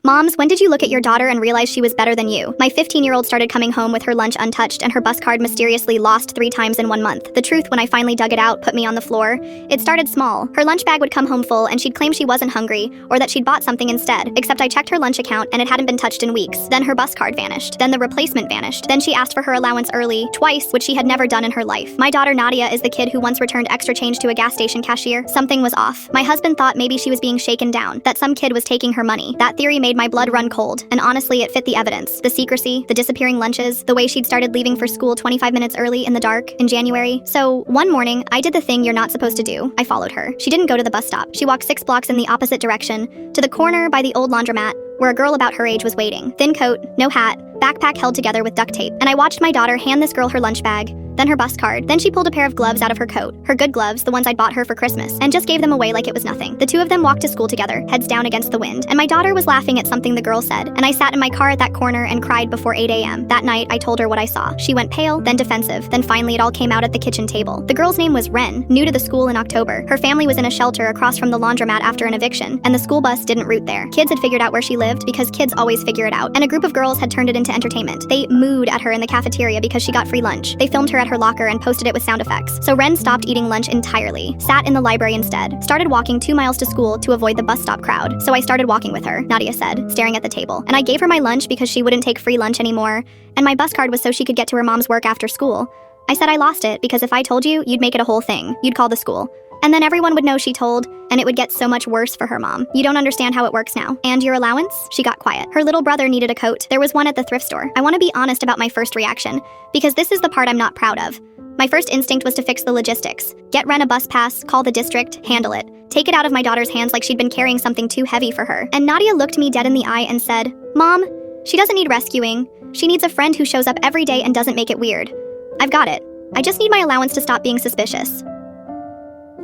Moms, when did you look at your daughter and realize she was better than you? My 15-year-old started coming home with her lunch untouched and her bus card mysteriously lost 3 times in 1 month. The truth, when I finally dug it out, put me on the floor. It started small. Her lunch bag would come home full and she'd claim she wasn't hungry or that she'd bought something instead, except I checked her lunch account and it hadn't been touched in weeks. Then her bus card vanished. Then the replacement vanished. Then she asked for her allowance early, twice, which she had never done in her life. My daughter Nadia is the kid who once returned extra change to a gas station cashier. Something was off. My husband thought maybe she was being shaken down, that some kid was taking her money. That theory made my blood run cold. And honestly, it fit the evidence. The secrecy, the disappearing lunches, the way she'd started leaving for school 25 minutes early in the dark in January. So one morning, I did the thing you're not supposed to do. I followed her. She didn't go to the bus stop. She walked 6 blocks in the opposite direction, to the corner by the old laundromat, where a girl about her age was waiting. Thin coat, no hat, backpack held together with duct tape. And I watched my daughter hand this girl her lunch bag, then her bus card. Then she pulled a pair of gloves out of her coat, her good gloves, the ones I'd bought her for Christmas, and just gave them away like it was nothing. The two of them walked to school together, heads down against the wind, and my daughter was laughing at something the girl said, and I sat in my car at that corner and cried before 8 a.m. That night, I told her what I saw. She went pale, then defensive, then finally it all came out at the kitchen table. The girl's name was Ren, new to the school in October. Her family was in a shelter across from the laundromat after an eviction, and the school bus didn't route there. Kids had figured out where she lived because kids always figure it out, and a group of girls had turned it into entertainment. They mooed at her in the cafeteria because she got free lunch. They filmed her at her locker and posted it with sound effects. So Ren stopped eating lunch entirely, sat in the library instead, started walking 2 miles to school to avoid the bus stop crowd. So I started walking with her, Nadia said, staring at the table. And I gave her my lunch because she wouldn't take free lunch anymore, and my bus card was so she could get to her mom's work after school. I said I lost it because if I told you, you'd make it a whole thing. You'd call the school. And then everyone would know she told, and it would get so much worse for her mom. You don't understand how it works now. And your allowance? She got quiet. Her little brother needed a coat. There was one at the thrift store. I want to be honest about my first reaction, because this is the part I'm not proud of. My first instinct was to fix the logistics. Get Ren a bus pass, call the district, handle it. Take it out of my daughter's hands like she'd been carrying something too heavy for her. And Nadia looked me dead in the eye and said, "Mom, she doesn't need rescuing. She needs a friend who shows up every day and doesn't make it weird. I've got it. I just need my allowance to stop being suspicious."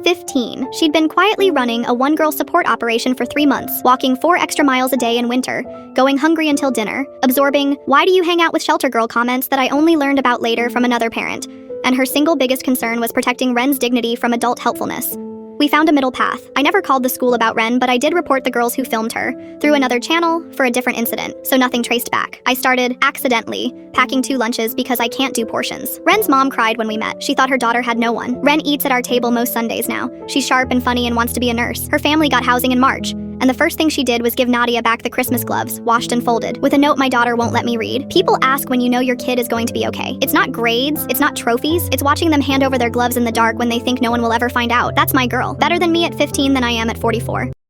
15. She'd been quietly running a one-girl support operation for 3 months, walking 4 extra miles a day in winter, going hungry until dinner, absorbing "why do you hang out with shelter girl" comments that I only learned about later from another parent. And her single biggest concern was protecting Ren's dignity from adult helpfulness. We found a middle path. I never called the school about Ren, but I did report the girls who filmed her through another channel for a different incident, so nothing traced back. I started, accidentally, packing 2 lunches because I can't do portions. Ren's mom cried when we met. She thought her daughter had no one. Ren eats at our table most Sundays now. She's sharp and funny and wants to be a nurse. Her family got housing in March, and the first thing she did was give Nadia back the Christmas gloves, washed and folded, with a note my daughter won't let me read. People ask when you know your kid is going to be okay. It's not grades, it's not trophies, it's watching them hand over their gloves in the dark when they think no one will ever find out. That's my girl. Better than me at 15 than I am at 44.